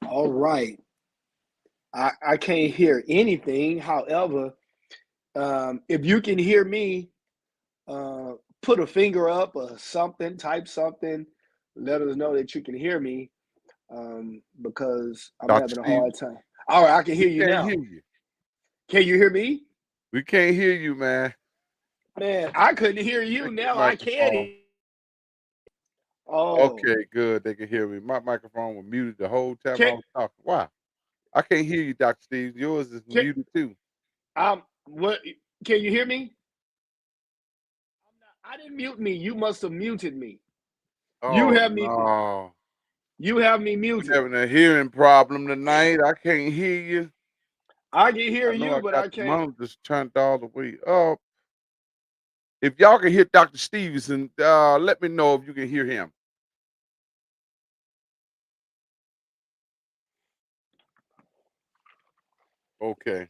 All right. I can't hear anything. However, if you can hear me, uh, put a finger up or something, type something, let us know that you can hear me because I'm Dr. having a Steve, hard time. All right, I can we hear you can't now. hear you. Can you hear me? We can't hear you, man. Man, I couldn't hear you. Check your Now I can microphone. hear. Oh, Okay, good. They can hear me. My microphone was muted the whole time can I was talking. Why? I can't hear you, Dr. Steve. Yours is can muted too. what? Can you hear me? I didn't mute me. You must have muted me. You Oh have me. no. You have me We're muted. having a hearing problem tonight. I can't hear you. I can hear I know you, I but got I the can't. monitors turned all the way up. If y'all can hear Dr. Stevenson, let me know if you can hear him. Okay.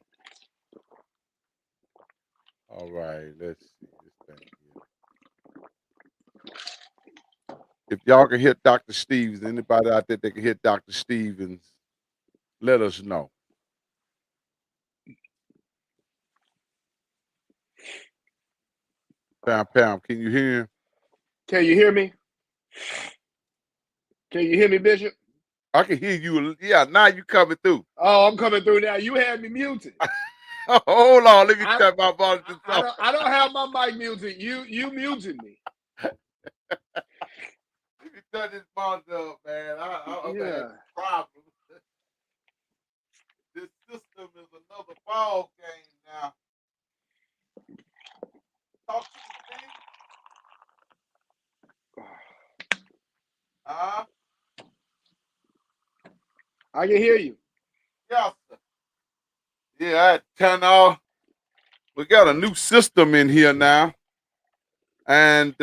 All right. Let's see this thing here. If y'all can hit Dr. Stevens, anybody out there that can hit Dr. Stevens, let us know. Pam Pam, can you hear him? Can you hear me? Can you hear me, Bishop? I can hear you. Yeah, now you coming through. Oh, I'm coming through now. You had me muted. Hold on, let me I turn my volume I off. don't have my mic muted. You muted me. Let me turn this volume up, man. I'm having Yeah. problems. This system is another ball game now. Talk to me, Steve. Uh, I can hear you. yeah, sir. Yeah, I turn off. We got a new system in here now, and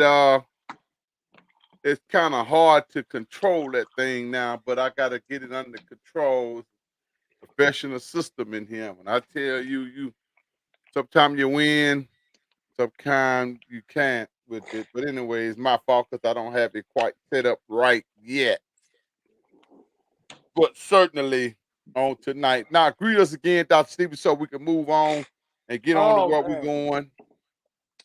it's kind of hard to control that thing now. But I got to get it under control. Professional system in here. When I tell you, sometimes you win, sometimes you can't with it. But anyway, it's my fault because I don't have it quite set up right yet. But certainly on tonight. Now, greet us again, Dr. Stevens, so we can move on and get on to Oh where we're man. going.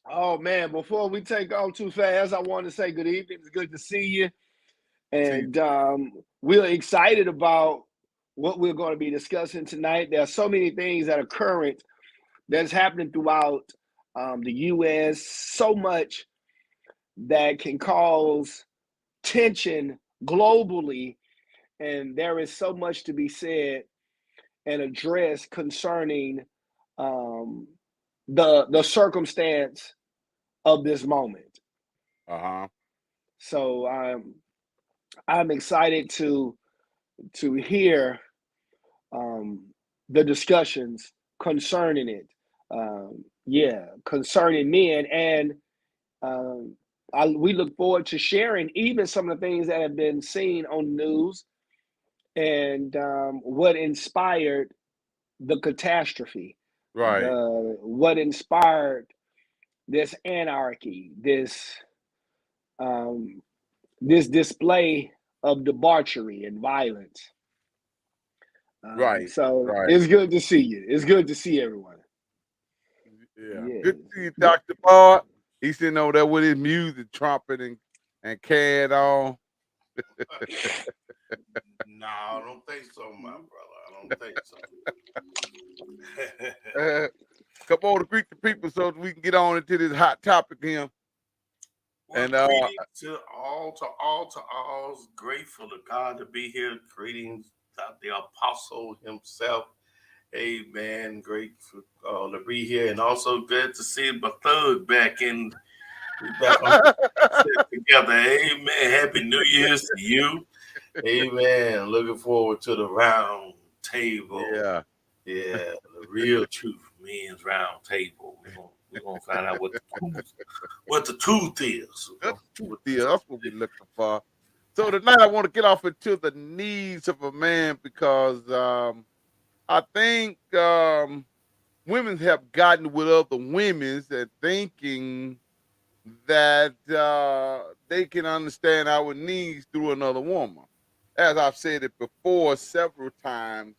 Oh man. Before we take off too fast, I want to say good evening. It's good to see you. See, And we're excited about what we're going to be discussing tonight. There are so many things that are current that's happening throughout the U.S. So much that can cause tension globally, and there is so much to be said and addressed concerning um, the circumstance of this moment. uh-huh. So I'm excited to hear um, the discussions concerning it. Yeah, concerning men, and um, we look forward to sharing even some of the things that have been seen on the news and what inspired the catastrophe, Right, the what inspired this anarchy, um, this display of debauchery and violence. right, So right. it's good to see you. It's good to see everyone. Yeah. Good to see you, Yes. Dr. Bard. He's sitting over there with his music, trumpet, and can on. No, I don't think so, my brother. I don't think so. Uh, Come on to greet the people so that we can get on into this hot topic here. Well, And greetings to all, to all, to all. Grateful to God to be here. Greetings to the apostle himself. Amen. Grateful to be here, and also good to see my thug back in. We back on set together. Amen. Happy New Year's to you. Amen. Looking forward to the round table. yeah, Yeah, the real truth, men's round table. We're gonna find out what the truth is. that's the truth What the deal. truth That's what we're is. looking for. So tonight I want to get off into the needs of a man because I think women have gotten with other women's and thinking that they can understand our needs through another woman. as I've said it before several times,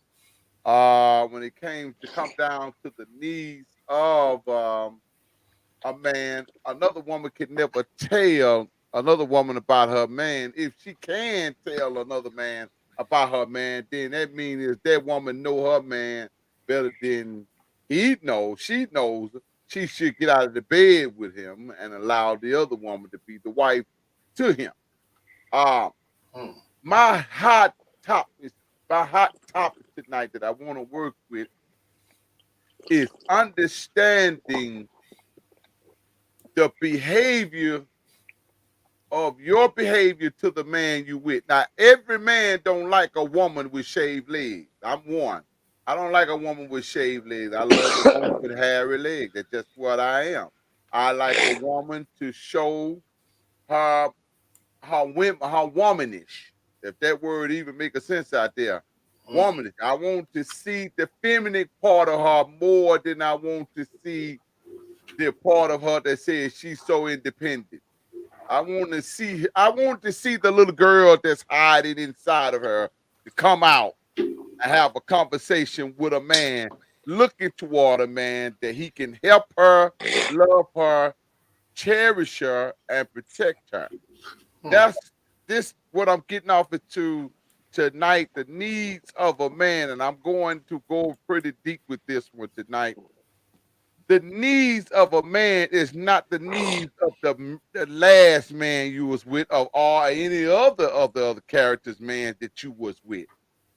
when it came to come down to the needs of a man, another woman can never tell another woman about her man. If she can tell another man about her man, then that means is that woman know her man better than he knows. She knows she should get out of the bed with him and allow the other woman to be the wife to him. Um, Hmm. my hot topic, my hot topic tonight that I want to work with is understanding the behavior of your behavior to the man you with. Now, every man don't like a woman with shaved legs. I'm one. I don't like a woman with shaved legs. I love a woman with hairy legs. That's just what I am. I like a woman to show her how womanish, if that word even make a sense out there. Womanish. I want to see the feminine part of her more than I want to see the part of her that says she's so independent. I want to see the little girl that's hiding inside of her to come out and have a conversation with a man, looking toward a man that he can help her, love her, cherish her, and protect her. That's this what I'm getting off into tonight, the needs of a man, and I'm going to go pretty deep with this one tonight. The needs of a man is not the needs of the last man you was with or any other of the other characters, man, that you was with.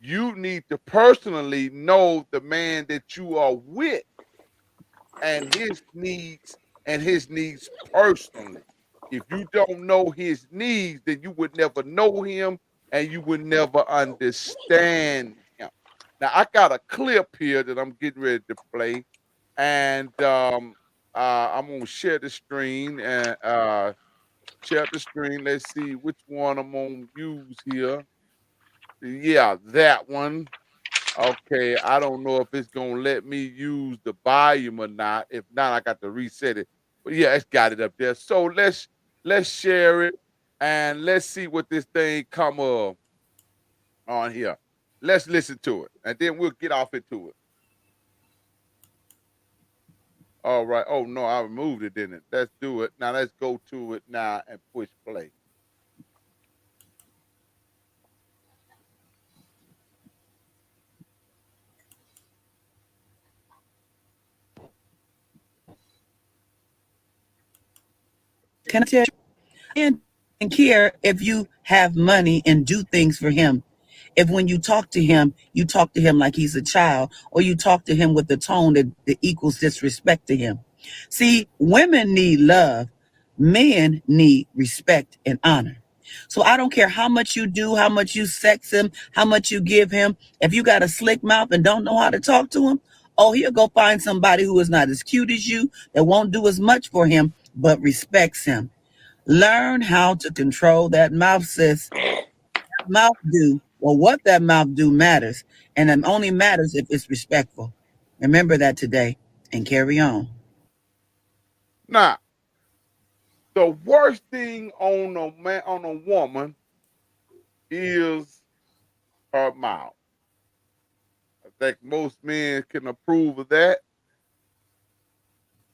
You need to personally know the man that you are with and his needs personally. If you don't know his needs, then you would never know him and you would never understand him. Now I got a clip here that I'm getting ready to play, and I'm gonna share the screen and share the screen. Let's see which one I'm gonna use here. Yeah, that one. Okay, I don't know if it's gonna let me use the volume or not. If not, I got to reset it. But yeah, it's got it up there. So let's share it and let's see what this thing come up on here. Let's listen to it, and then we'll get off into it. All right. Oh no, I removed it, didn't it? Let's do it. Now let's go to it now and push play. Can I tell you? And care if you have money and do things for him. If when you talk to him like he's a child, or you talk to him with a tone that equals disrespect to him. See, women need love. Men need respect and honor. So I don't care how much you do, how much you sex him, how much you give him. If you got a slick mouth and don't know how to talk to him, oh, he'll go find somebody who is not as cute as you, that won't do as much for him, but respects him. Learn how to control that mouth, sis. That mouth do, well, what that mouth do matters, and it only matters if it's respectful. Remember that today and carry on. Now, the worst thing on a woman is her mouth. I think most men can approve of that.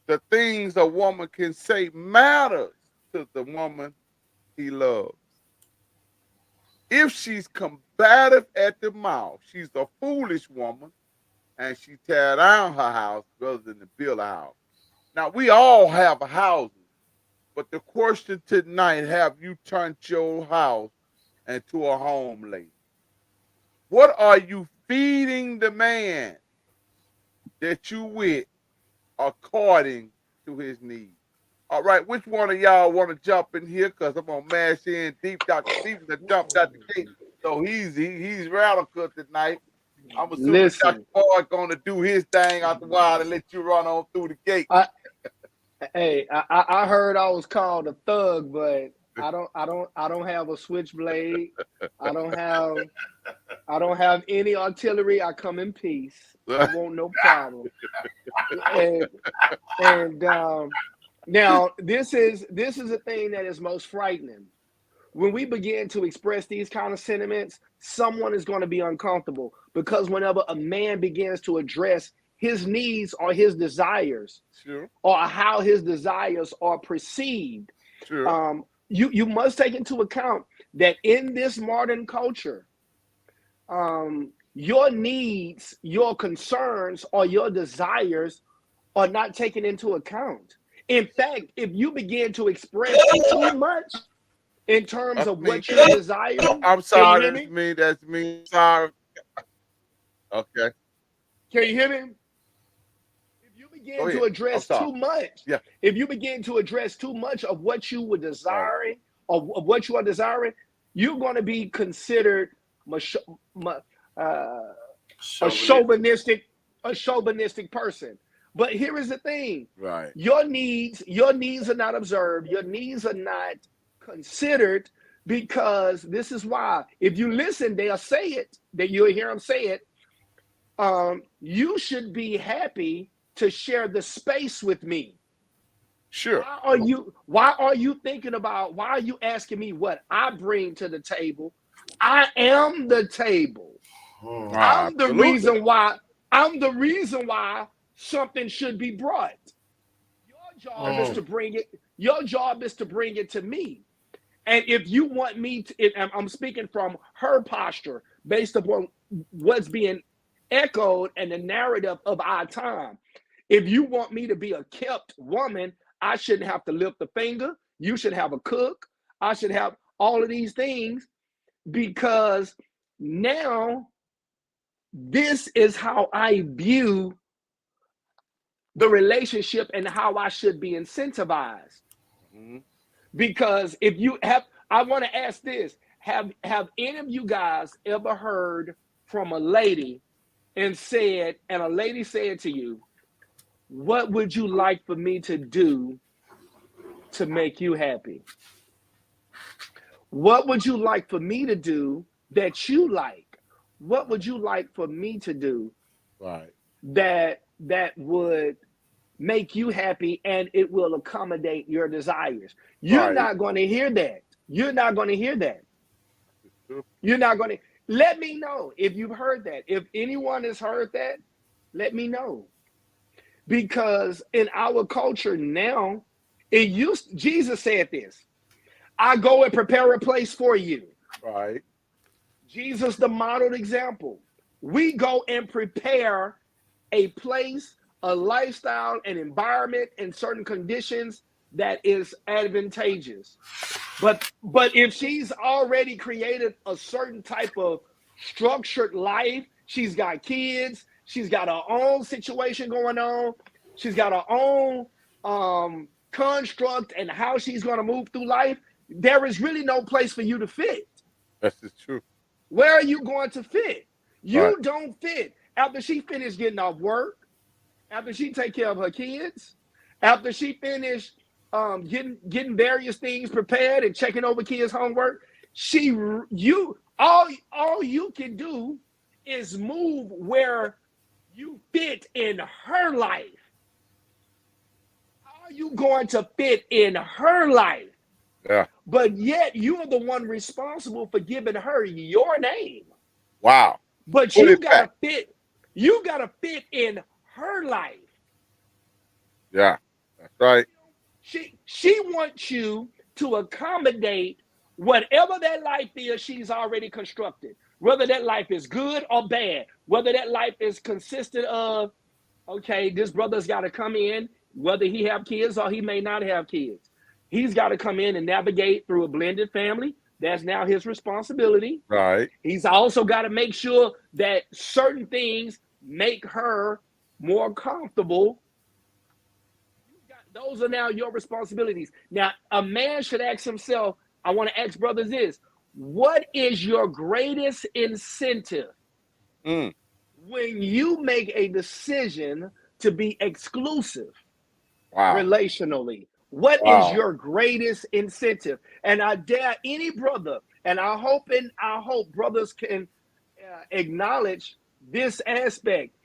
The things a woman can say matters to the woman he loves. If she's combative at the mouth, she's a foolish woman and she tear down her house rather than to build a house. Now, we all have houses, but the question tonight, have you turned your house into a home lady? What are you feeding the man that you with according to his needs? All right, which one of y'all want to jump in here? Because I'm gonna mash in deep. Dr. Stevens jumped out the gate, so he's radical tonight. I'm assuming Dr. Listen, Boyd gonna do his thing out the wild and let you run on through the gate. I heard I was called a thug, but I don't have a switchblade. I don't have any artillery. I come in peace. I want no problem. And now this is the thing that is most frightening. when we begin to express these kind of sentiments, someone is going to be uncomfortable, because whenever a man begins to address his needs or his desires, Sure. or how his desires are perceived, Sure. you must take into account that in this modern culture, your needs, your concerns, or your desires are not taken into account. In fact, if you begin to express too much in terms That's of me. what you're desiring, I'm can you sorry. hear That's me? me. That's me. Sorry. Okay. Can you hear me? If you Go begin to ahead. I'm address sorry. too much, Yeah. if you begin to address too much of what you were Right. desiring, or of what you are desiring, you're going to be considered a Chauvinist. chauvinistic person. But here is the thing: Right. your needs are not observed. Your needs are not considered, because this is why. If you listen, they'll say it. That you'll hear them say it. You should be happy to share the space with me. Sure. Why are you thinking about, why are you asking me what I bring to the table? I am the table. I'm the Absolutely. reason why something should be brought. Your job is to bring it. Your job is to bring it to me. And if you want me to, I'm speaking from her posture based upon what's being echoed and the narrative of our time. If you want me to be a kept woman, I shouldn't have to lift a finger. You should have a cook. I should have all of these things, because now this is how I view the relationship and how I should be incentivized. Mm-hmm. Because if you have, I want to ask this: have any of you guys ever heard from a lady and a lady said to you, "What would you like for me to do to make you happy? What would you like for me to do that you like? What would you like for me to do Right. that would make you happy and it will accommodate your desires?" You're Right. not going to hear that. You're not going to hear that. Sure. You're not going to. Let me know if you've heard that. If anyone has heard that, let me know. Because in our culture now, Jesus said this: "I go and prepare a place for you." Right. Jesus, the modeled example. We go and prepare a place, a lifestyle, an environment, and certain conditions that is advantageous. But if she's already created a certain type of structured life, she's got kids, she's got her own situation going on, she's got her own construct and how she's going to move through life, there is really no place for you to fit. That's the truth. Where are you going to fit? You Right. don't fit. After she finished getting off work, after she take care of her kids, after she finished getting various things prepared and checking over kids' homework, all you can do is move where you fit in her life. How are you going to fit in her life? Yeah. But yet you are the one responsible for giving her your name. Wow. But Put you it gotta back. fit. You gotta fit in her life. Yeah. That's right. She wants you to accommodate whatever that life is she's already constructed. Whether that life is good or bad, whether that life is consistent of, okay, this brother's got to come in, whether he have kids or he may not have kids. He's got to come in and navigate through a blended family. That's now his responsibility. Right. He's also got to make sure that certain things make her more comfortable. Those are now your responsibilities. Now, a man should ask himself, I want to ask brothers this: what is your greatest incentive when you make a decision to be exclusive relationally? What is your greatest incentive? And I dare any brother, and I hope brothers can acknowledge this aspect.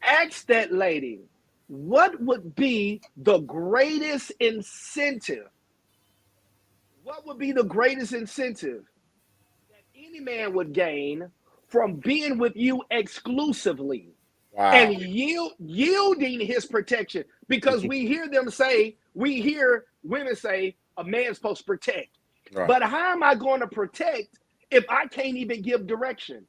Ask that lady, what would be the greatest incentive? What what would be the greatest incentive that any man would gain from being with you exclusively Wow. and yielding his protection? Because we hear women say a man's supposed to protect. Right. But how am I going to protect if I can't even give direction?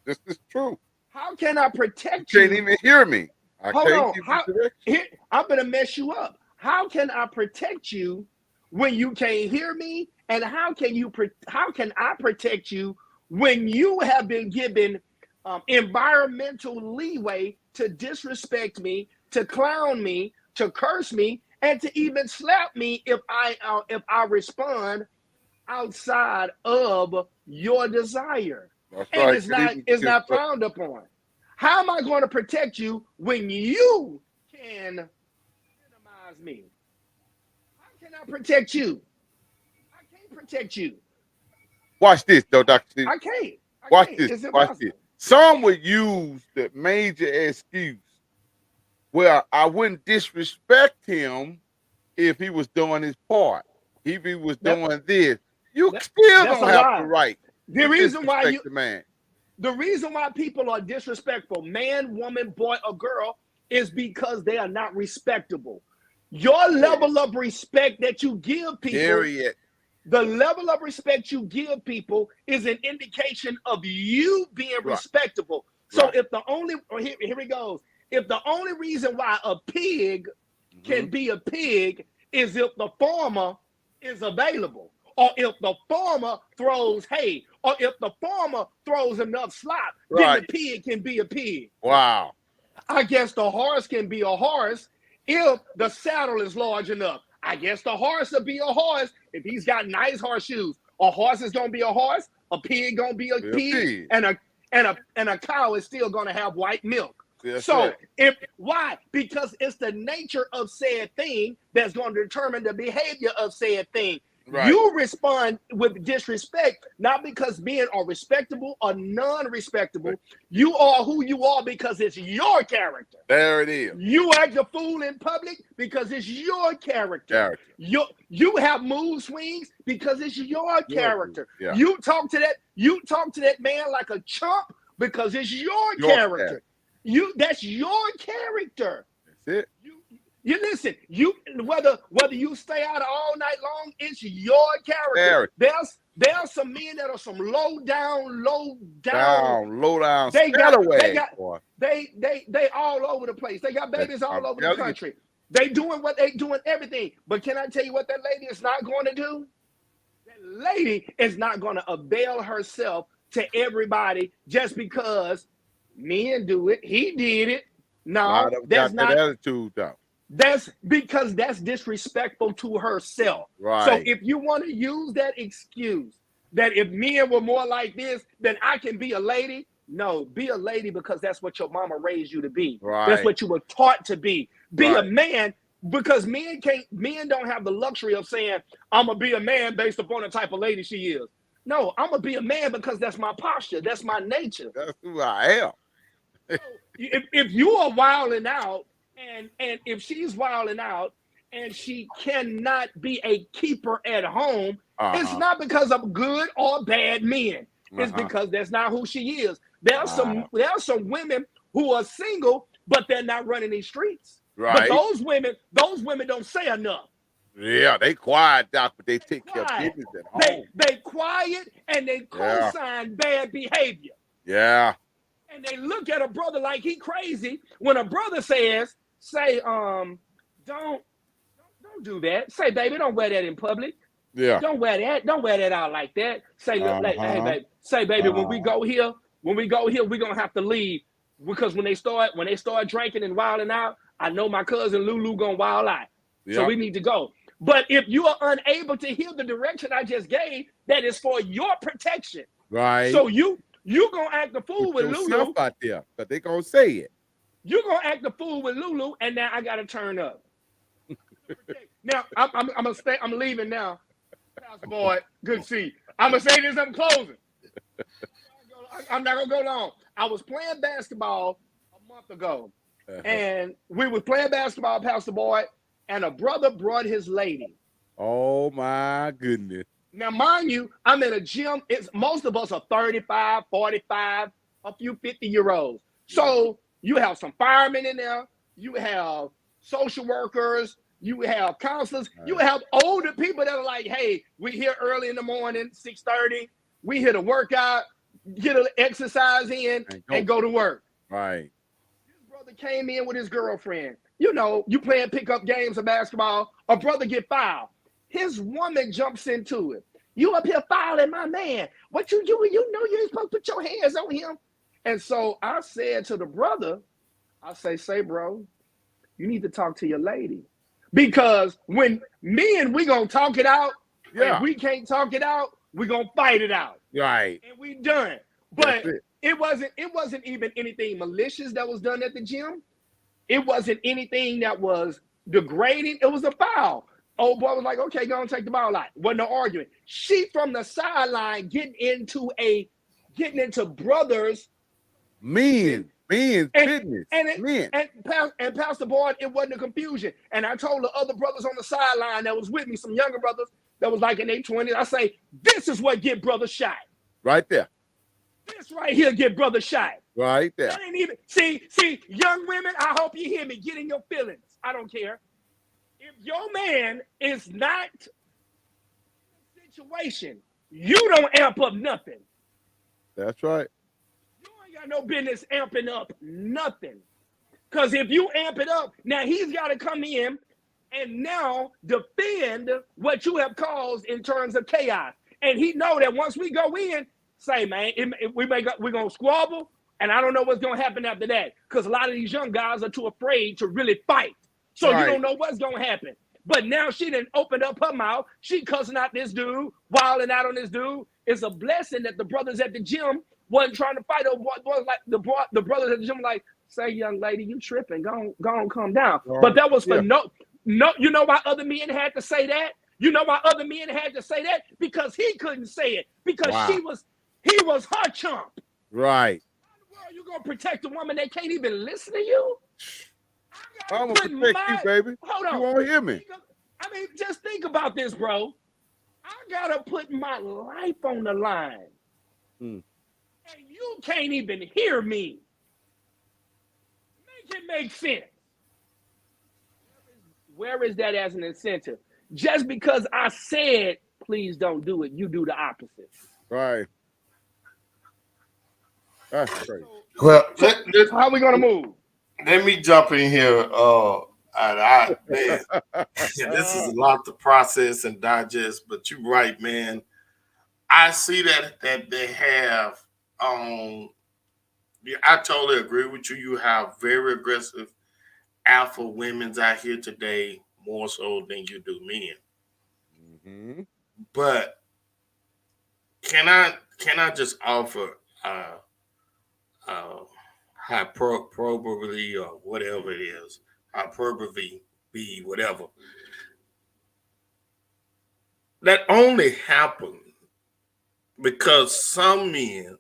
This is true. How can I protect You you? can't even hear me. I Hold can't on. give you direction. I'm going to mess you up. How can I protect you when you can't hear me? And how can I protect you when you have been given environmental leeway to disrespect me, to clown me, to curse me, and to even slap me if I respond outside of your desire? That's And right. it's not frowned upon. How am I going to protect you when you can minimize me? How can I protect you? I can't protect you. Watch this, though, Dr. Steve. I can't. Watch It's this. Watch impossible. this. Some would use the major excuse. Well, I wouldn't disrespect him if he was doing his part. If he was doing this, you still that's don't a have lie. the right. The to reason why disrespect the man. The reason why people are disrespectful, man, woman, boy, or girl, is because they are not respectable. Your level of respect that you give people, Period. the level of respect you give people is an indication of you being Right. respectable. So Right. if the only, here it goes, if the only reason why a pig can be a pig is if the farmer is available, or if the farmer throws hay, or if the farmer throws enough slop, then Right. the pig can be a pig. Wow. I guess the horse can be a horse if the saddle is large enough. I guess the horse will be a horse if he's got nice horseshoes. A horse is gonna be a horse, a pig gonna be a pig, and a cow is still gonna have white milk. That's So right. why? Because it's the nature of said thing that's going to determine the behavior of said thing. Right. You respond with disrespect, not because men are respectable or non-respectable. You are who you are because it's your character. There it is. You act a fool in public because it's your character. You have mood swings because it's your character. Yeah. You talk to that man like a chump because it's your character. That's your character. That's it. You listen, whether you stay out all night long, it's your character. There's some men that are some low down. Low down. They all over the place. They got babies all over the country. They doing everything. But can I tell you what that lady is not going to do? That lady is not going to avail herself to everybody just because men do it. He did it. No, that's not that attitude though. That's because that's disrespectful to herself. Right. So if you want to use that excuse that if men were more like this, then I can be a lady. No, be a lady because that's what your mama raised you to be. Right. That's what you were taught to be. Be Right. a man because men don't have the luxury of saying, I'm gonna be a man based upon the type of lady she is. No, I'm gonna be a man because that's my posture, that's my nature. That's who I am. If you are wilding out, and if she's wilding out and she cannot be a keeper at home, it's not because of good or bad men. It's because that's not who she is. There are some women who are single, but they're not running these streets. Right. But those women don't say enough. Yeah, they quiet, Doc, but they take care of business at home. They quiet and they co-sign bad behavior. Yeah. And they look at a brother like he crazy when a brother say, don't do that. Say, baby, don't wear that in public. Yeah. Don't wear that out like that. Say, like, hey, baby. Say, baby, when we go here, we're gonna have to leave. Because when they start drinking and wilding out, I know my cousin Lulu gonna wild out. Yeah. So we need to go. But if you are unable to hear the direction I just gave, that is for your protection. Right. So you gonna act the fool with Lulu out there, but they gonna say it. You're gonna act the fool with Lulu, and now I gotta turn up. Now I'm gonna stay. I'm leaving now. Pastor Boyd, good to see you. I'm gonna say this. I'm closing. I'm not gonna go long. I was playing basketball a month ago, and we were playing basketball, Pastor Boyd, and a brother brought his lady. Oh my goodness. Now, mind you, I'm in a gym. It's most of us are 35, 45, a few 50-year-olds. So you have some firemen in there, you have social workers, you have counselors, you have older people that are like, hey, we here early in the morning, 6:30, we here to work out, get an exercise in, and go to work. Right. This brother came in with his girlfriend. You know, you playing pickup games of basketball, a brother get fouled. His woman jumps into it. You up here fouling my man. What you doing? You know you ain't supposed to put your hands on him. And so I said to the brother, I say, bro, you need to talk to your lady. Because when me and we gonna talk it out, if we can't talk it out, we gonna fight it out. Right. And we done. But it wasn't even anything malicious that was done at the gym. It wasn't anything that was degrading. It was a foul. Old boy was like, okay, go and take the ball out. Wasn't no arguing. She from the sideline getting into brothers. Men fitness. And Pastor Boyd, it wasn't a confusion. And I told the other brothers on the sideline that was with me, some younger brothers that was like in their 20s, I say, this is what get brothers shot. Right there. This right here get brothers shot. Right there. That ain't even, see, young women, I hope you hear me. Get in your feelings. I don't care. If your man is not in a situation, you don't amp up nothing. That's right. You ain't got no business amping up nothing. Because if you amp it up, now he's got to come in and now defend what you have caused in terms of chaos. And he know that once we go in, say, man, we're going to squabble, and I don't know what's going to happen after that. Because a lot of these young guys are too afraid to really fight. So you don't know what's going to happen. But now she didn't open up her mouth. She cussing out this dude, wilding out on this dude. It's a blessing that the brothers at the gym wasn't trying to fight. Or was like the brothers at the gym like, say, young lady, you tripping. Go on, calm down. But that was for no. You know why other men had to say that? You know why other men had to say that? Because he couldn't say it. Because he was her chump. Right. How in the world you gonna protect a woman that can't even listen to you? I'm gonna protect you, baby. Hold on. You won't hear me. I mean, just think about this, bro. I gotta put my life on the line. And you can't even hear me. Make it make sense. Where is that as an incentive? Just because I said, please don't do it, you do the opposite. Right. That's crazy. Well, how are we gonna move? Let me jump in here. Man, this is a lot to process and digest, but you're right, man. I see that they have. I totally agree with you. You have very aggressive alpha women's out here today, more so than you do men. Mm-hmm. But can I just offer hyperbole or whatever it is, hyperbole, be whatever. That only happened because some men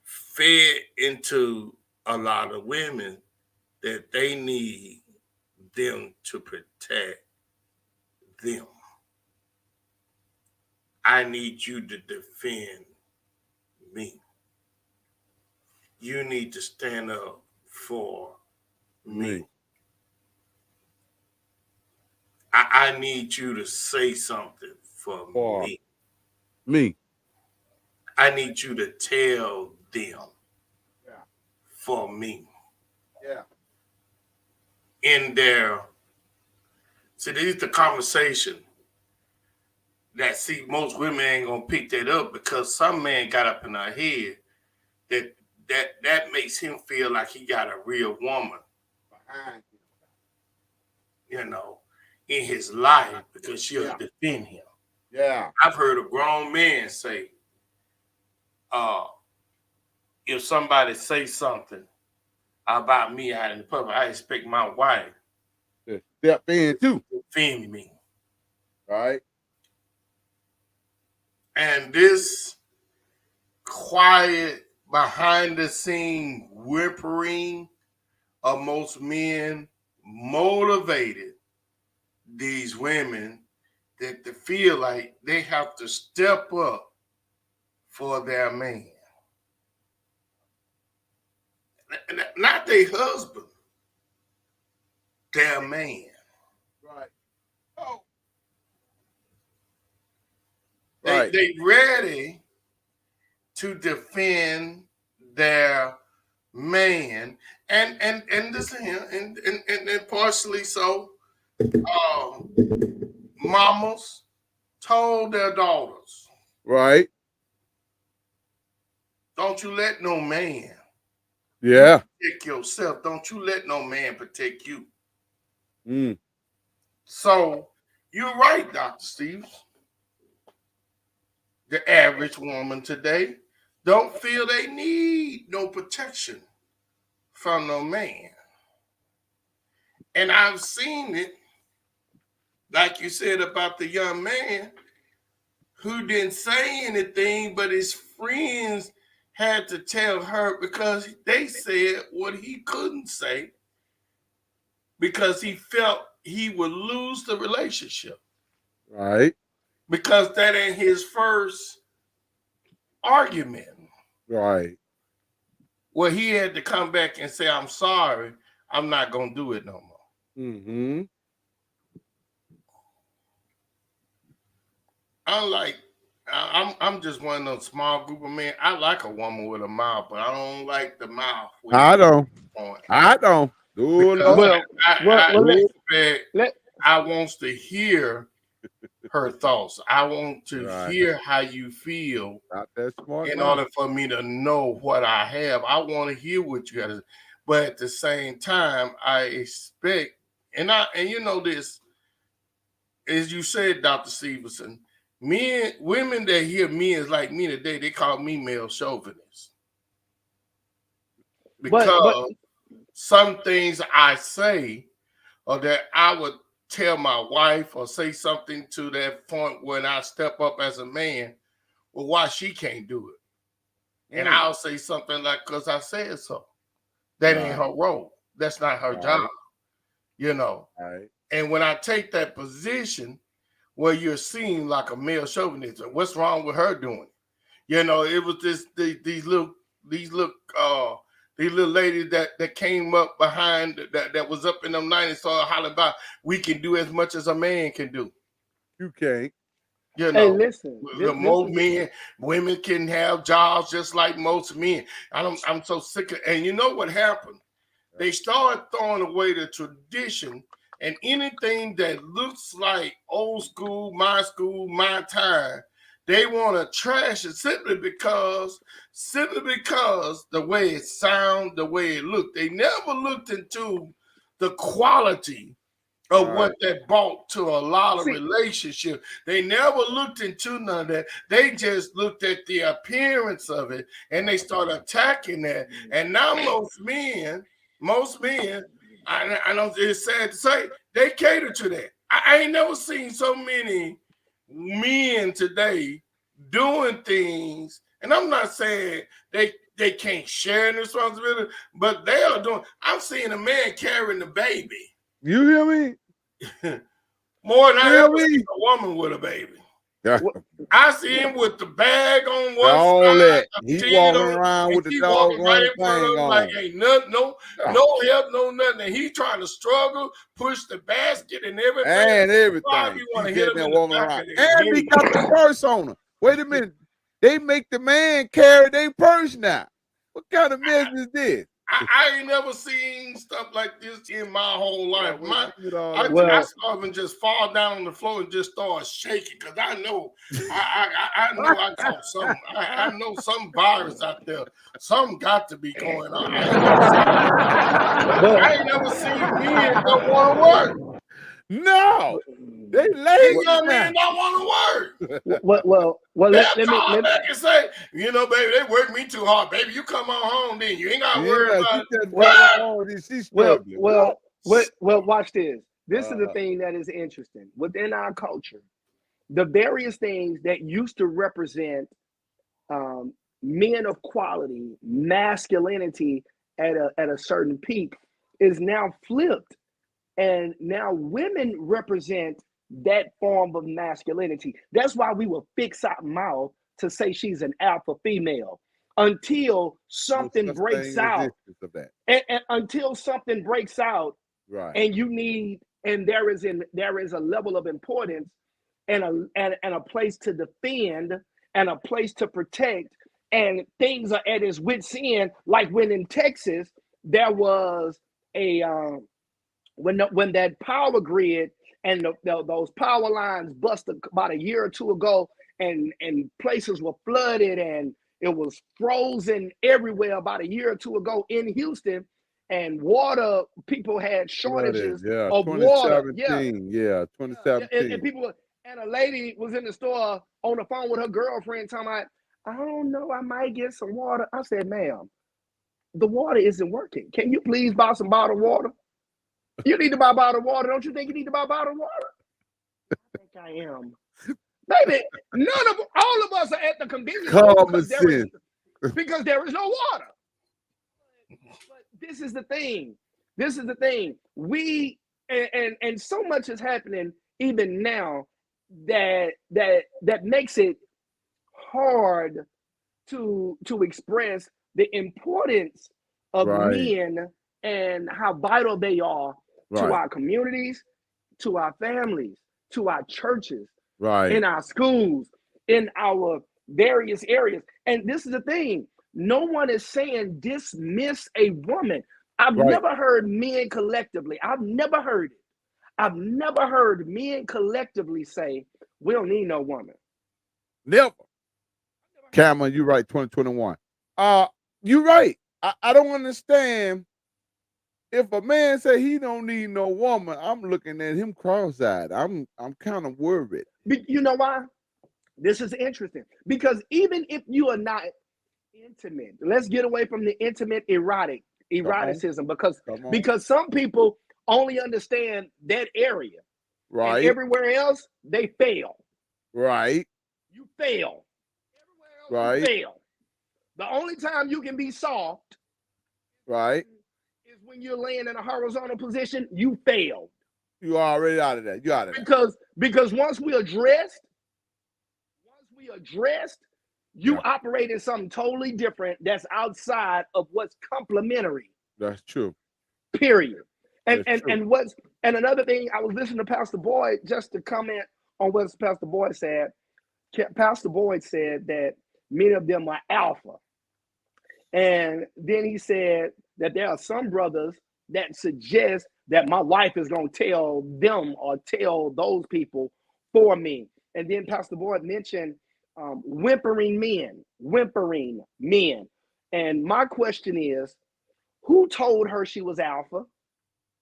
fed into a lot of women that they need them to protect them. I need you to defend me. You need to stand up for me. I need you to say something for me. I need you to tell them for me. Yeah. In there. See, this is the conversation that, see, most women ain't going to pick that up because some man got up in her head that makes him feel like he got a real woman behind him, in his life because she'll defend him. Yeah. I've heard a grown man say, if somebody say something about me out in the public, I expect my wife to step in too. Defend me. Right. And this quiet, behind the scene whimpering of most men motivated these women that they feel like they have to step up for their man. Not their husband, their man. Right. Oh. They ready to defend their man, and listen here, and partially so. Mamas told their daughters, Right. don't you let no man Yeah. protect yourself. Don't you let no man protect you. Mm. So you're right, Dr. Stevens. The average woman today don't feel they need no protection from no man. And I've seen it, like you said about the young man who didn't say anything, but his friends had to tell her because they said what he couldn't say because he felt he would lose the relationship. Right. Because that ain't his first argument. Right. Well, he had to come back and say, I'm sorry, I'm not going to do it no more. Mm-hmm. I'm just one of those small group of men. I like a woman with a mouth, but I don't like the mouth. I don't. Because I want to hear her thoughts. I want to hear how you feel in order for me to know what I have. I want to hear what you got to say. But at the same time, I expect, and you know this, as you said, Dr. Stevenson, women that hear men like me today, they call me male chauvinist. Because some things I say or that I would tell my wife or say something to that point when I step up as a man, well, why she can't do it? And I'll say something like, because I said so. That ain't her role. That's not her job, you know. And when I take that position where you're seen like a male chauvinist, what's wrong with her doing it? You know, it was these little ladies that came up behind that was up in them 90s, started hollering about we can do as much as a man can do. You can't. You know, hey, listen, women can have jobs just like most men. I'm so sick of, and you know what happened? They started throwing away the tradition, and anything that looks like old school, my time, they want to trash it simply because the way it sounds, the way it looked. They never looked into the quality of what that brought to a lot of relationships. They never looked into none of that. They just looked at the appearance of it and they started attacking that. And now most men, I know it's sad to say, they cater to that. I ain't never seen so many men today doing things, and I'm not saying they can't share the responsibility, but they are doing. I'm seeing a man carrying the baby. You hear me? More than I ever see a woman with a baby. I see him with the bag on one side. He walking around with the dog right in front of him like ain't nothing, no help, no nothing. And he trying to struggle, push the basket and everything. And everything. You want to hit him in the back and he got the purse on him. Wait a minute. They make the man carry their purse now. What kind of mess is this? I ain't never seen stuff like this in my whole life. I saw him just fall down on the floor and just start shaking because I know I caught something. I know some virus out there. Something got to be going on. I ain't never seen men don't want to work. No, they lazy. Young men don't want to work. Well, let me back and say, you know, baby, they work me too hard. Baby, you come on home, then you ain't got to worry about it. Well, watch this. This is the thing that is interesting within our culture. The various things that used to represent men of quality, masculinity at a certain peak is now flipped. And now women represent that form of masculinity. That's why we will fix our mouth to say she's an alpha female until something such breaks thing out. existence of that. And until something breaks out, Right. and you need, and there is a level of importance and a place to defend and a place to protect, and things are at its wit's end. Like when in Texas there was a when that power grid and those power lines busted about a year or two ago, and places were flooded and it was frozen everywhere about a year or two ago in Houston, and water, people had shortages of water. Yeah, 2017. and people were, and a lady was in the store on the phone with her girlfriend talking about, I don't know, I might get some water. I said, ma'am, the water isn't working. Can you please buy some bottled water? You need to buy bottled water. Don't you think you need to buy bottled water? I think I am. Baby, all of us are at the convenience store because there is no water. But this is the thing. This is the thing. We and so much is happening even now that makes it hard to express the importance of men and how vital they are to our communities, to our families, to our churches, in our schools, in our various areas. And this is the thing. No one is saying dismiss a woman. I've never heard men collectively. I've never heard it. I've never heard men collectively say, we don't need no woman. Never. Cameron, you're right, 2021. You're right. I don't understand. If a man say he don't need no woman, I'm looking at him cross-eyed. I'm kind of worried. You know why? This is interesting. Because even if you are not intimate, let's get away from the intimate eroticism, because some people only understand that area. Right. And everywhere else, they fail. Right. You fail. Everywhere else, you fail. The only time you can be soft, right, is when you're laying in a horizontal position. You failed. You already out of that. You out of that. Because once we are dressed, you operate in something totally different that's outside of what's complementary. That's true. Period. And another thing, I was listening to Pastor Boyd just to comment on what Pastor Boyd said. Pastor Boyd said that many of them are alpha. And then he said that there are some brothers that suggest that my wife is going to tell them or tell those people for me. And then Pastor Boyd mentioned whimpering men. And my question is, who told her she was alpha?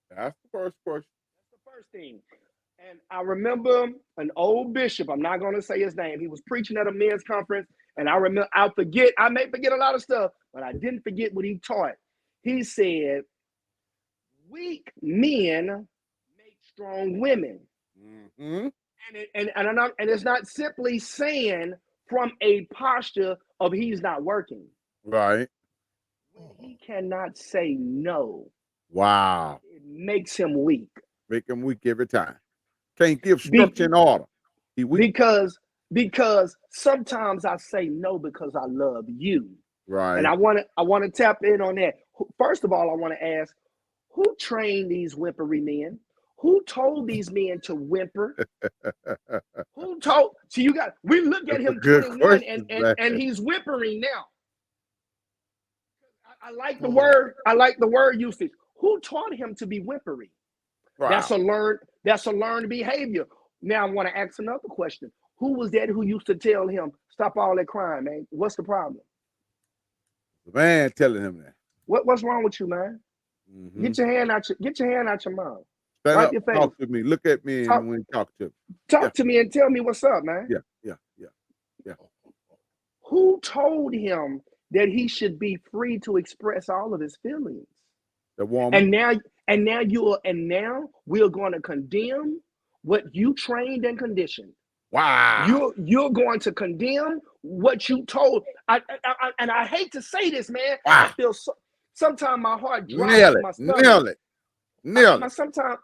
That's the first question. That's the first thing. And I remember an old bishop, I'm not going to say his name. He was preaching at a men's conference. And I may forget a lot of stuff, but I didn't forget what he taught. He said, weak men make strong women. Mm-hmm. And it's not simply saying from a posture of he's not working. Right. When he cannot say no. Wow. It makes him weak. Make him weak every time. Can't give structure and order. He weak. Because sometimes I say no because I love you. Right. And I want to tap in on that. First of all, I want to ask, who trained these whimpery men? Who told these men to whimper? Who told? So we look at him 21 and he's whimpering now. I like the word. I like the word usage. Who taught him to be whimpery? Wow. That's a learned behavior. Now I want to ask another question. Who was that who used to tell him, stop all that crying, man? What's the problem? The man telling him that. What's wrong with you, man? Mm-hmm. Get your hand out your mouth. Stand up, your face. Talk to me. Look at me when you talk to me. Talk to me and tell me what's up, man. Yeah. Who told him that he should be free to express all of his feelings? The woman. And now we're going to condemn what you trained and conditioned. Wow. You're going to condemn what you told. And I hate to say this, man. Wow. I feel sometimes my heart drops to my stomach. Nail it.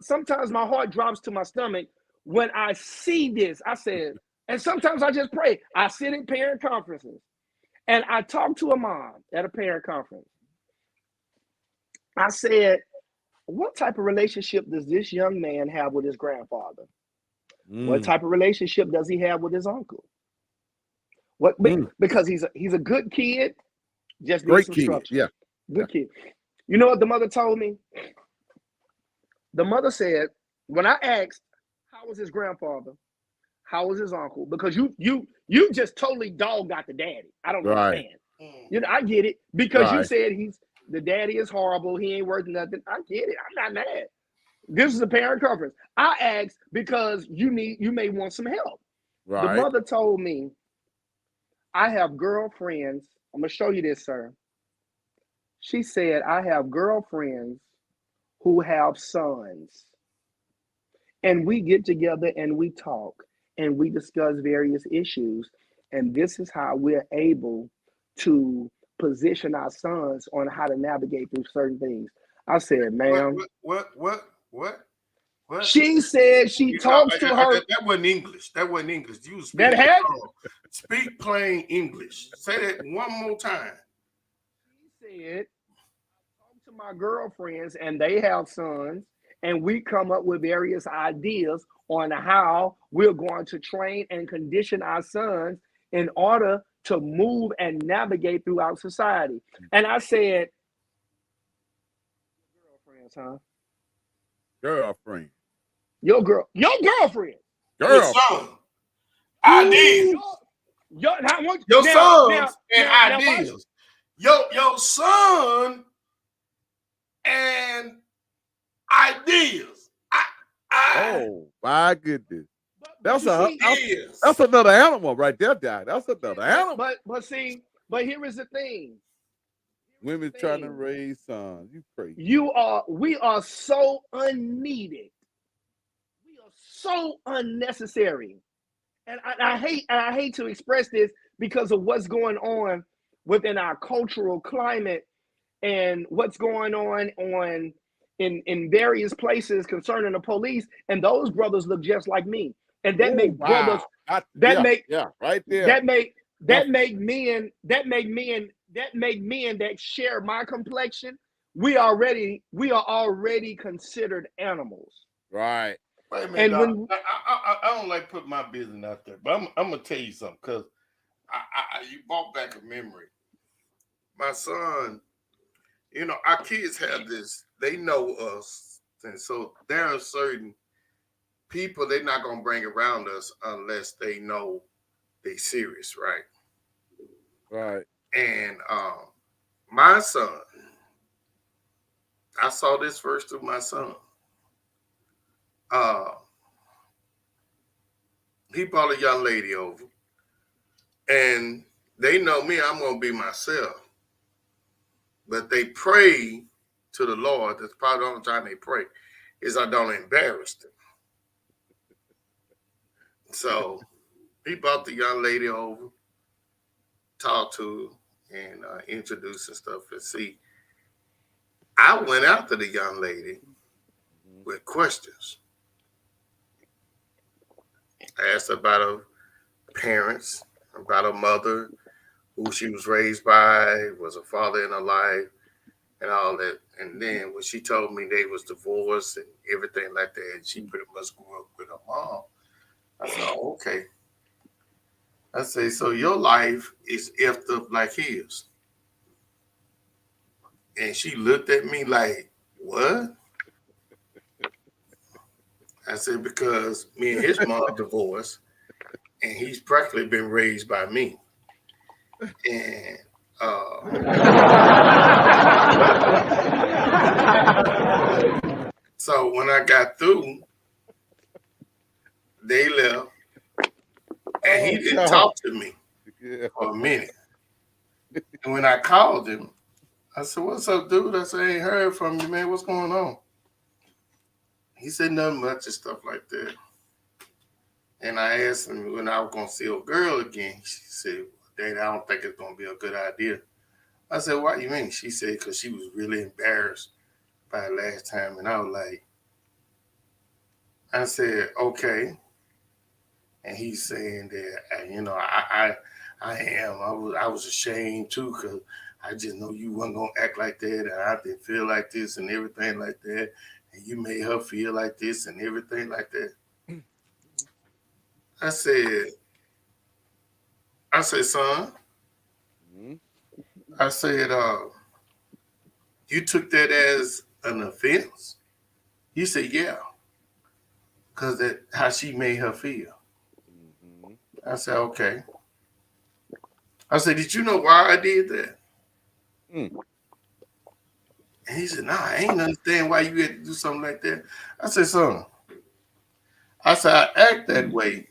Sometimes my heart drops to my stomach when I see this, I said, and sometimes I just pray. I sit in parent conferences and I talk to a mom at a parent conference. I said, what type of relationship does this young man have with his grandfather? What type of relationship does he have with his uncle? Because he's a good kid, just needs some structure. Yeah. Good kid. You know what the mother told me? The mother said, when I asked, how was his grandfather? How was his uncle? Because you just totally dogged out the daddy. I don't understand. You know, I get it. Because you said the daddy is horrible. He ain't worth nothing. I get it. I'm not mad. This is a parent conference. I asked because you may want some help. Right. The mother told me, I have girlfriends. I'm going to show you this, sir. She said, I have girlfriends who have sons. And we get together and we talk and we discuss various issues. And this is how we're able to position our sons on how to navigate through certain things. I said, ma'am. What? She said she talks to her. That wasn't English. That wasn't English. You was that had speak plain English. Say that one more time. She said, I talk to my girlfriends and they have sons, and we come up with various ideas on how we're going to train and condition our sons in order to move and navigate throughout society. And I said, girlfriends, huh? Girlfriend. Your girlfriend. Your son. Ideas. Your sons and ideas. Your son and ideas. Oh my goodness. That's another animal right there, Doc. That's another animal. But here is the thing. Women trying to raise sons. You crazy. We are so unneeded. We are so unnecessary. And I hate to express this because of what's going on within our cultural climate and what's going on in various places concerning the police. And those brothers look just like me. And that make brothers right there. That make men that share my complexion. We are already considered animals. Right. Wait a minute, and I don't like putting my business out there, but I'm gonna tell you something because you brought back a memory. My son, you know, our kids have this. They know us, and so there are certain people they're not gonna bring around us unless they know they serious, right? Right. And my son, I saw this first through my son. He brought a young lady over, and they know me. I'm gonna be myself, but they pray to the Lord. That's probably the only time they pray is I don't embarrass them. So he brought the young lady over, talked to her, and introduced and stuff. And see, I went after the young lady with questions. I asked her about her parents, about her mother, who she was raised by, was her father in her life, and all that. And then when she told me they was divorced and everything like that, and she pretty much grew up with her mom, I said, oh, okay. I say, so your life is effed up like his. And she looked at me like, what? I said, because me and his mom divorced, and he's practically been raised by me. And so when I got through, they left, and he didn't talk to me for a minute. And when I called him, I said, what's up, dude? I said, I ain't heard from you, man. What's going on? He said nothing much and stuff like that. And I asked him when I was going to see a girl again. She said, Dad, I don't think it's going to be a good idea. I said, why you mean? She said, because she was really embarrassed by the last time. And I was like, I said, okay. And he's saying that, you know, I am. I was ashamed too, because I just know you weren't gonna act like that, and I didn't feel like this and everything like that, and you made her feel like this and everything like that. I said, son, Mm-hmm. I said, you took that as an offense? He said, yeah, because that how she made her feel. Mm-hmm. I said, okay. I said, did you know why I did that? Mm. And he said, nah, I ain't understand why you had to do something like that. I said, son, I said, I act that way.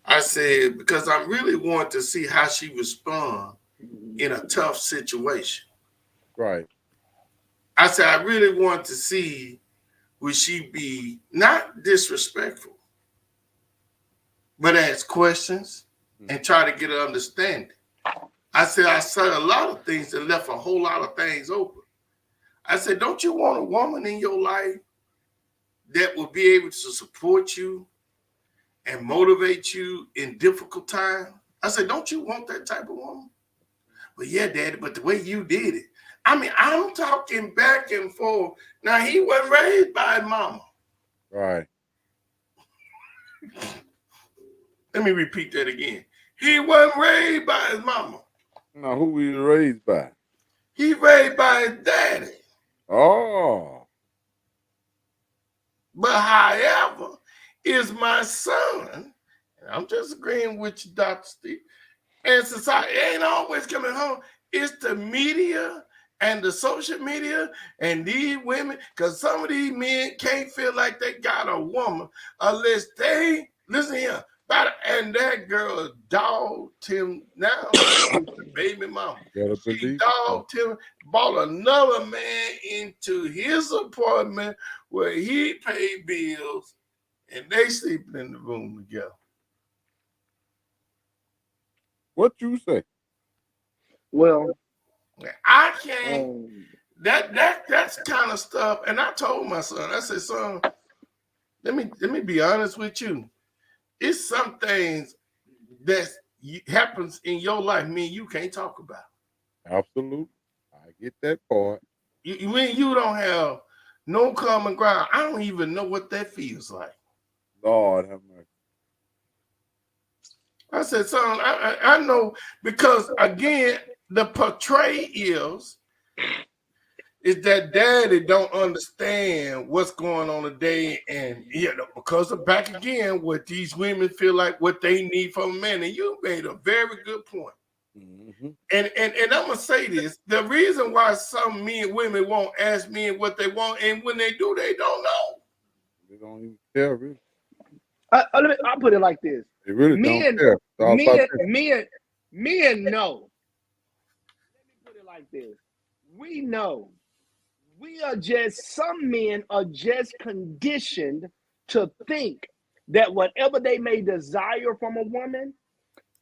I said, because I really want to see how she respond in a tough situation. Right. I said, I really want to see, would she be not disrespectful, but ask questions and try to get an understanding. I said a lot of things that left a whole lot of things open. I said, don't you want a woman in your life that will be able to support you and motivate you in difficult times? I said, don't you want that type of woman? But yeah, Daddy, but the way you did it. I mean, I'm talking back and forth. Now, he wasn't raised by his mama. Right. Let me repeat that again. He wasn't raised by his mama. Now, who were you raised by? He raised by his daddy. Oh. But however, is my son, and I'm just agreeing with you, Dr. Steve, and society ain't always coming home. It's the media and the social media and these women, because some of these men can't feel like they got a woman unless they, listen here, and that girl dogged him now, baby mama. Gotta She believe it. dogged him, brought another man into his apartment where he paid bills and they sleeping in the room together. What you say? Well, I can't. That's kind of stuff. And I told my son, I said, son, let me be honest with you. It's some things that happens in your life, me and you can't talk about. Absolutely. I get that part. When you don't have no common ground, I don't even know what that feels like. Lord have mercy. I said, son, I know, because again, the portrayal is that daddy don't understand what's going on today, and you know, because of back again what these women feel like what they need from a man. And you made a very good point. Mm-hmm. And I'm gonna say this: the reason why some men and women won't ask men what they want, and when they do, they don't know. They don't even care, really. I'll put it like this. They really don't care. It's all about that. Men know. Let me put it like this. We know. Some men are just conditioned to think that whatever they may desire from a woman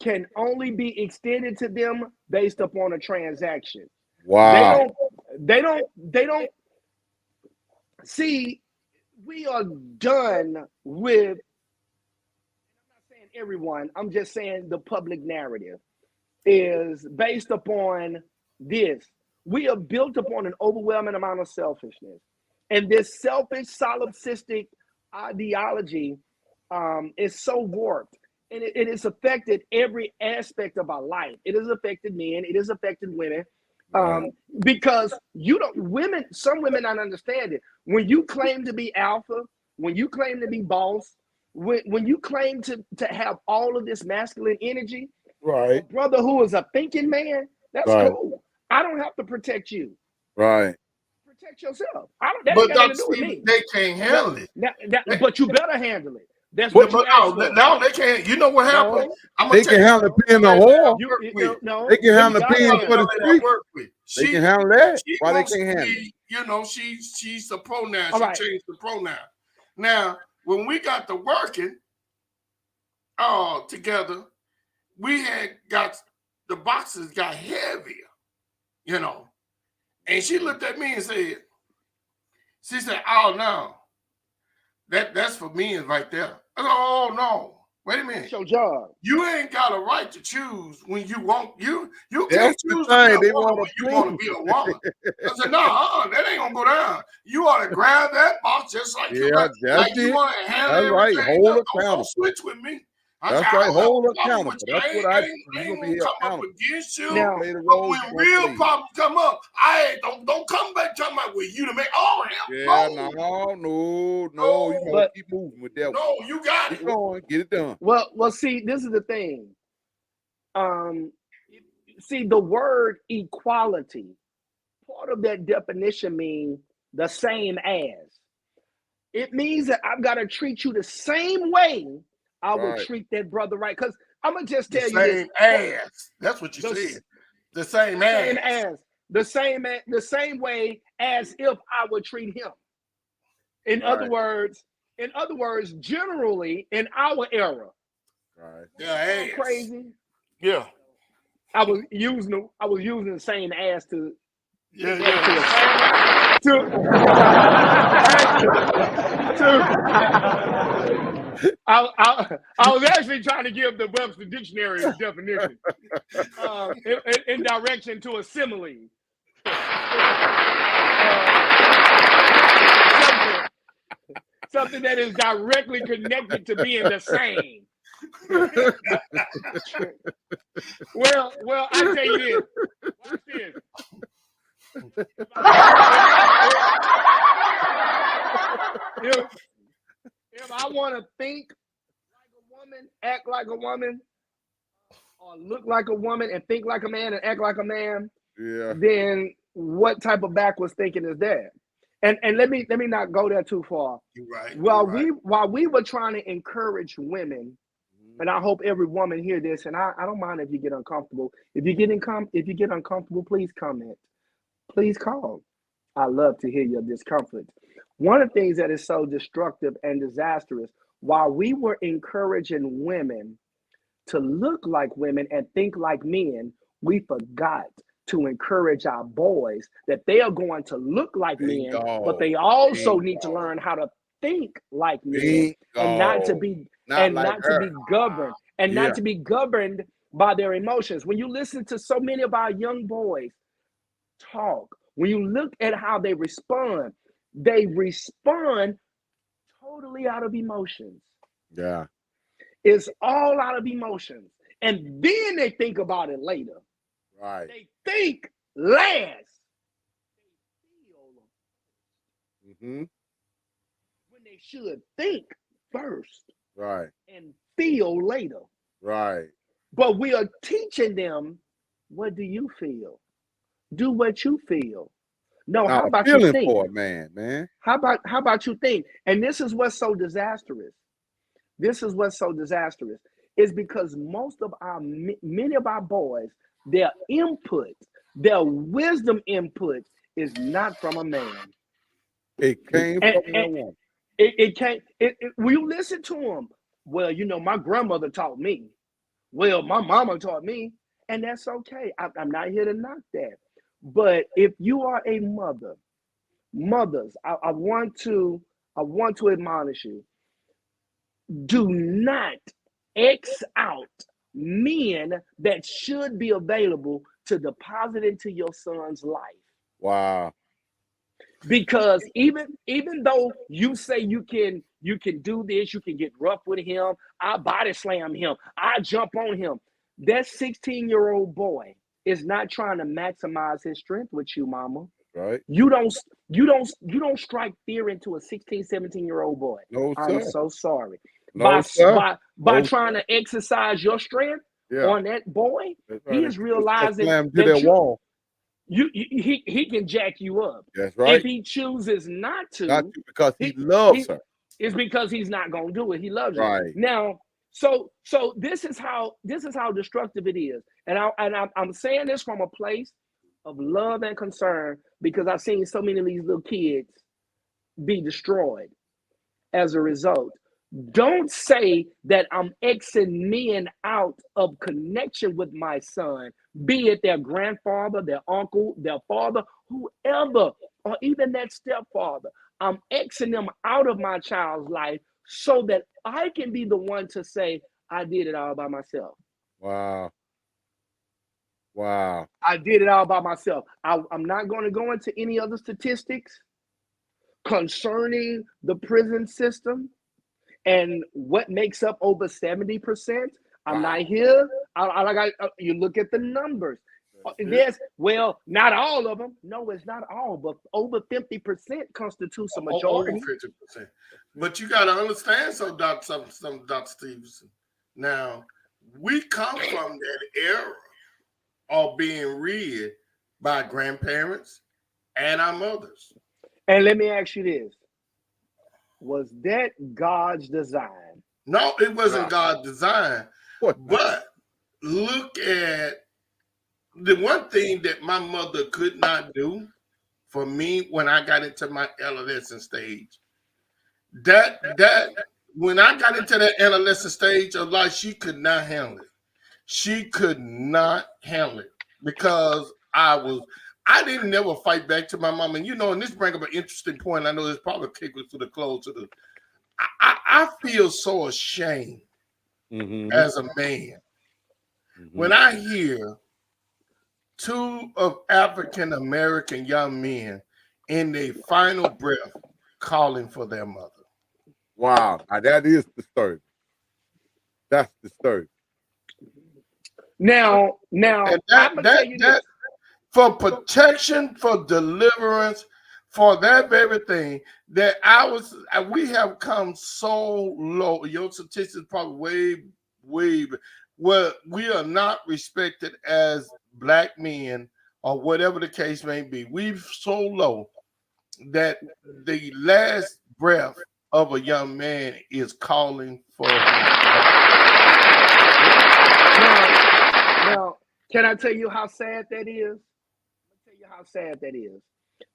can only be extended to them based upon a transaction. Wow. They don't see. We are done with, I'm not saying everyone, I'm just saying the public narrative is based upon this. We are built upon an overwhelming amount of selfishness. And this selfish, solipsistic ideology is so warped. And it has affected every aspect of our life. It has affected men. It has affected women. Because some women don't understand it. When you claim to be alpha, when you claim to be boss, when you claim to have all of this masculine energy, right, a brother who is a thinking man, that's cool. I don't have to protect you. Right. Protect yourself. That But ain't got nothing to do with me. They can't handle it. But you better handle it. That's But what you no, they can't. You know what happened? They can handle the paying the whore. They can handle the paying for the street. They can handle that. Why they can't handle it? You know, she's a pronoun. She changed the pronoun. Now, when we got to working all together, we had got the boxes got heavier, you know. And she looked at me and said, "Oh no, That's for men right there. Oh no. Wait a minute. It's your job. You ain't got a right to choose when you want you That's can't the choose thing. to be They a woman wanna when you want to please. be a woman. I said, no, that ain't gonna go down. You ought to grab that box just like you Yeah, that's like you it. want to handle That's right. everything. Hold Don't accountable. switch with me. That's right. Hold With accountable. you. That's what I I ain't you're gonna gonna be come up accountable. against you. Now, Play the But role when you gonna real play. problems come up, don't come back talking about with you to make all hell. Yeah, No. no. You gotta But keep moving with that one. No, you got it. Keep going, get it done. well, see, this is the thing. See, the word equality, part of that definition means the same as. It means that I've got to treat you the same way I would Right. treat that brother, right? Because I'm gonna just The tell you this. same ass. That's what you The said. The same same ass. as. The same way as if I would treat him. In other Right. words, generally in our era, Right. Yeah, I'm ass. crazy. Yeah. I was using the same ass to Yeah. I was actually trying to give the Webster Dictionary definition in direction to a simile. Something that is directly connected to being the same. Well, I tell you this. Watch this. If I want to think like a woman, act like a woman, or look like a woman and think like a man and act like a man, Yeah. then what type of backwards thinking is that? And let me not go there too far. You're right. While we were trying to encourage women, and I hope every woman hear this, and I don't mind if you get uncomfortable. If you get uncomfortable, please comment. Please call. I love to hear your discomfort. One of the things that is so destructive and disastrous, while we were encouraging women to look like women and think like men, we forgot to encourage our boys that they are going to look like men, but they also need to learn how to think like men and not to be governed and not to be governed by their emotions. When you listen to so many of our young boys talk, when you look at how they respond totally out of emotions. Yeah. It's all out of emotions. And then they think about it later. Right. They think last. They feel when they should think first. Right. And feel later. Right. But we are teaching them, what do you feel? Do what you feel. No, how about you think? For a man. How about you think? And this is what's so disastrous. Is because many of our boys, their input, their wisdom input is not from a man. It came from a woman. It can't. Will you listen to them? Well, my grandmother taught me. Well, my mama taught me, and that's okay. I'm not here to knock that. But if you are a mothers, I want to admonish you. Do not X out men that should be available to deposit into your son's life. Wow. Because even though you say you can do this, you can get rough with him, I body slam him, I jump on him. That 16-year-old boy is not trying to maximize his strength with you, mama. Right. You don't strike fear into a 16, 17-year-old boy. No, sir. I'm so sorry. No, By trying to exercise your strength on that boy, he is realizing that wall. He can jack you up. That's right. If he chooses not to because he loves her. It's because he's not gonna do it. He loves you. Right. Now, so this is how destructive it is. And I'm saying this from a place of love and concern, because I've seen so many of these little kids be destroyed as a result. Don't say that I'm Xing men out of connection with my son, be it their grandfather, their uncle, their father, whoever, or even that stepfather. I'm Xing them out of my child's life so that I can be the one to say, I did it all by myself. Wow. Wow. I did it all by myself. I'm not going to go into any other statistics concerning the prison system and what makes up over 70%. I'm not here. You look at the numbers. Yes, well, not all of them. No, it's not all, but over 50% constitutes a majority. Over 50%. But you got to understand, so Dr. Stevenson. Now, we come from that era of being reared by grandparents and our mothers. And let me ask you this. Was that God's design? No, it wasn't God's design. But look at the one thing that my mother could not do for me when I got into my adolescent stage. That when I got into that adolescent stage of life, she could not handle it. She could not handle it because I didn't never fight back to my mom. And and this brings up an interesting point. I know this probably kick us to the close of the. I feel so ashamed as a man when I hear two of African American young men in their final breath calling for their mother. Wow, now that is disturbing. That's disturbing. Now, and that for protection, for deliverance, for that very thing that we have come so low. Your statistics probably way where we are not respected as Black men or whatever the case may be. We're so low that the last breath of a young man is calling for him. Now, can I tell you how sad that is? I'll tell you how sad that is.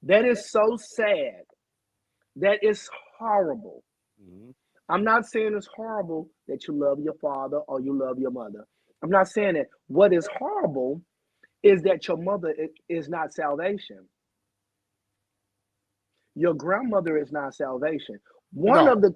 That is so sad. That is horrible. I'm not saying it's horrible that you love your father or you love your mother. I'm not saying that. What is horrible is that your mother is not salvation. Your grandmother is not salvation. One of the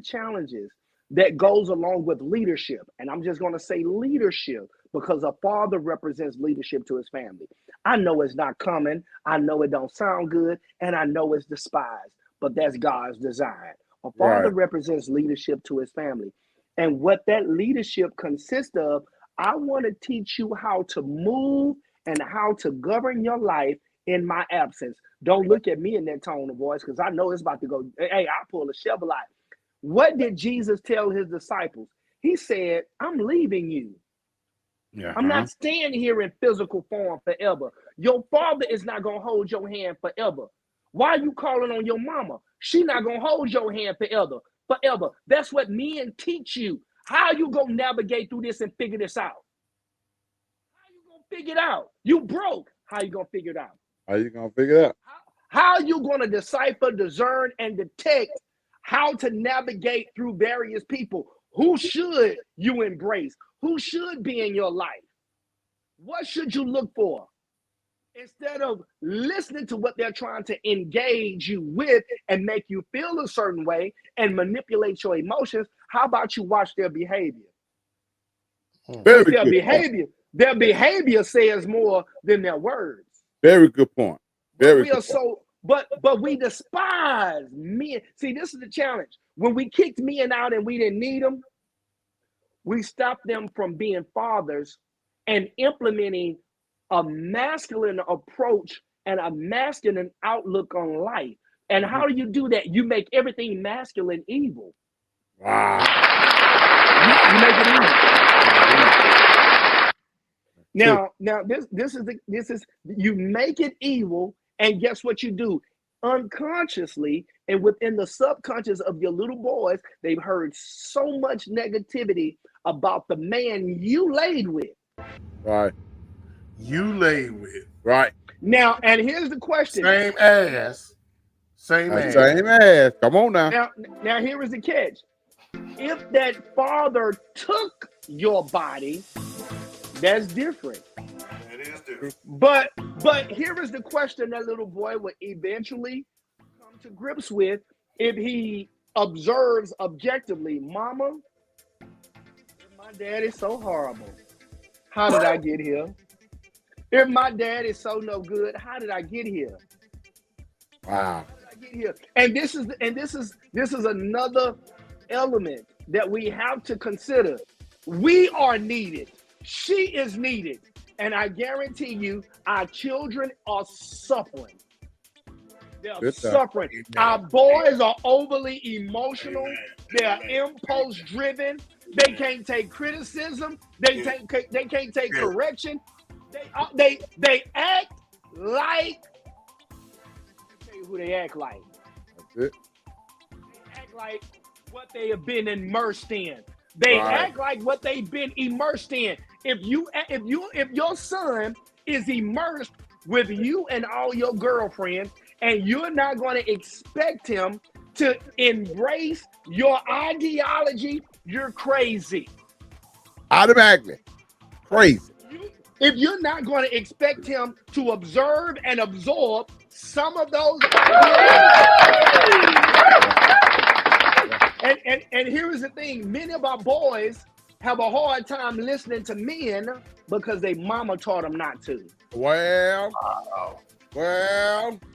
challenges that goes along with leadership, and I'm just going to say leadership because a father represents leadership to his family. I know it's not coming. I know it don't sound good, and I know it's despised, but that's God's design. A father represents leadership to his family. And what that leadership consists of, I want to teach you how to move and how to govern your life in my absence. Don't look at me in that tone of voice because I know it's about to go. Hey, I pull a shovel out. What did Jesus tell his disciples? He said, I'm leaving you. I'm not staying here in physical form forever. Your father is not going to hold your hand forever. Why are you calling on your mama? She's not going to hold your hand forever. That's what men teach you. How you going to navigate through this and figure this out? How you going to figure it out? You broke. How you going to figure it out? How you going to figure it out? How you going to decipher, discern, and detect how to navigate through various people? Who should you embrace? Who should be in your life? What should you look for? Instead of listening to what they're trying to engage you with and make you feel a certain way and manipulate your emotions, how about you watch their behavior? Their behavior says more than their words. Very good point. But we despise men. See, this is the challenge. When we kicked men out and we didn't need them, we stopped them from being fathers and implementing a masculine approach and a masculine outlook on life. And how do you do that? You make everything masculine evil. Wow. You make it evil. Now this is you make it evil, and guess what you do? Unconsciously and within the subconscious of your little boys, they've heard so much negativity about the man you laid with. Right. You laid with. Right. Now, and here's the question. Same ass. Come on now. Now here is the catch. If that father took your body, that's different. That is different. But here is the question that little boy will eventually come to grips with if he observes objectively. Mama, my dad is so horrible. How did I get here? If my dad is so no good, how did I get here? Wow. How did I get here? And this is another element that we have to consider. We are needed. She is needed. And I guarantee you, our children are suffering. They're suffering. Our boys are overly emotional. They are impulse driven. They can't take criticism. They can't take correction. They act like. I'll tell you who they act like. That's it. They act like what they have been immersed in. They act like what they've been immersed in. If your son is immersed with you and all your girlfriends, and you're not going to expect him to embrace your ideology, you're crazy. Automatically. Crazy. If you're not going to expect him to observe and absorb some of those and here is the thing, many of our boys have a hard time listening to men because their mama taught them not to. Well,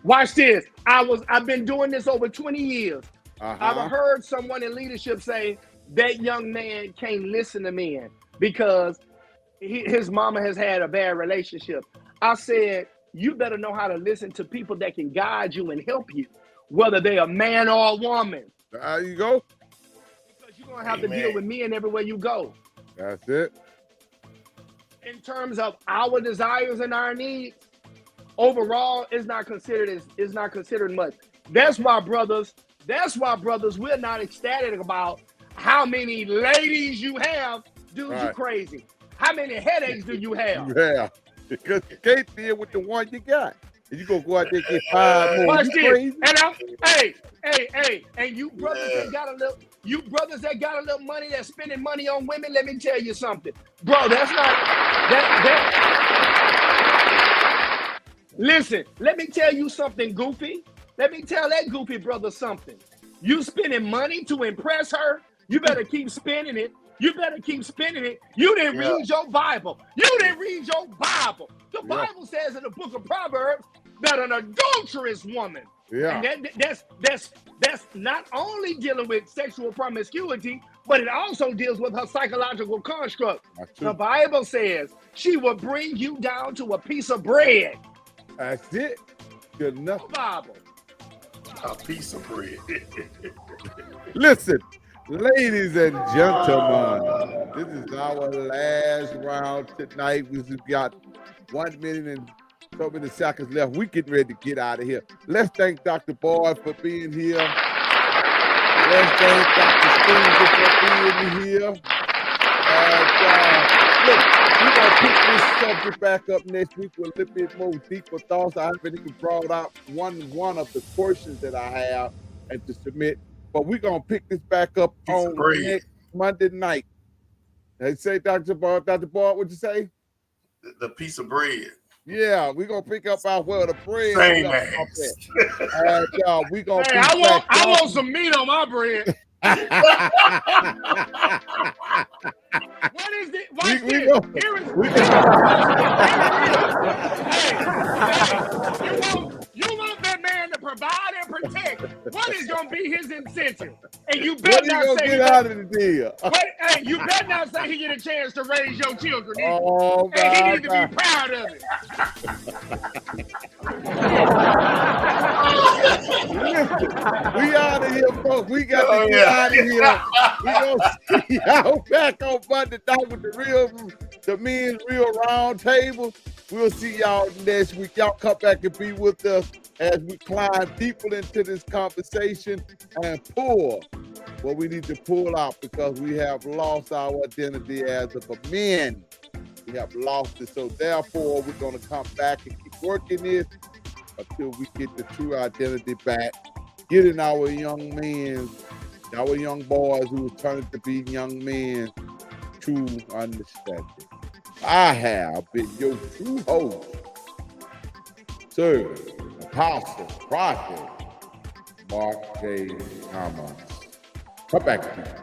watch this. I've been doing this over 20 years. uh-huh. I've heard someone in leadership say that young man can't listen to men because his mama has had a bad relationship. I said, you better know how to listen to people that can guide you and help you, whether they're a man or a woman. There you go. Because you're going to have to deal with men everywhere you go. That's it. In terms of our desires and our needs, overall, it's not considered much. That's why, brothers, we're not ecstatic about how many ladies you have. Dudes, you crazy. How many headaches do you have? Yeah. Because you can't deal with the one you got. And you gonna go out there and get 5 more. Watch You this. crazy? And and you brothers that got a little money that's spending money on women, let me tell you something. Bro, that's not that. Listen, let me tell you something, Goofy. Let me tell that Goofy brother something. You spending money to impress her, you better keep spending it. You didn't read your Bible. The Bible says in the book of Proverbs that an adulterous woman. Yeah. And that's not only dealing with sexual promiscuity, but it also deals with her psychological construct. The Bible says she will bring you down to a piece of bread. That's it. Good enough. Bible. A piece of bread. Listen, ladies and gentlemen, this is our last round tonight. We've got 1 minute and so many seconds left. We getting ready to get out of here. Let's thank Dr. Boyd for being here. Let's thank Dr. Stevenson for being here. Look, we're going to pick this subject back up next week with a little bit more deeper thoughts. I haven't even brought out one of the questions that I have and to submit. But we're going to pick this back up on next Monday night. They say, Dr. Boyd, what'd you say? The piece of bread. Yeah, we're going to pick up our the bread. Same and we're going to I want some meat on my bread. What is it? Watch this. You want that man to provide and protect. What is going to be his incentive? And you better not say get out of the deal. You better not say he get a chance to raise your children. Oh, and he need to be proud of it. Listen, we out of here, folks. We got to get out of here. We gonna see y'all back on Monday night with the men's real round table. We'll see y'all next week. Y'all come back and be with us as we climb deeper into this conversation and pull what we need to pull out because we have lost our identity as of a men. We have lost it. So therefore, we're going to come back and keep working this until we get the true identity back, getting our young men, our young boys who are turning to be young men, true understanding. I have been your true host, servant, apostle, prophet, Mark J. Thomas. Come back to you.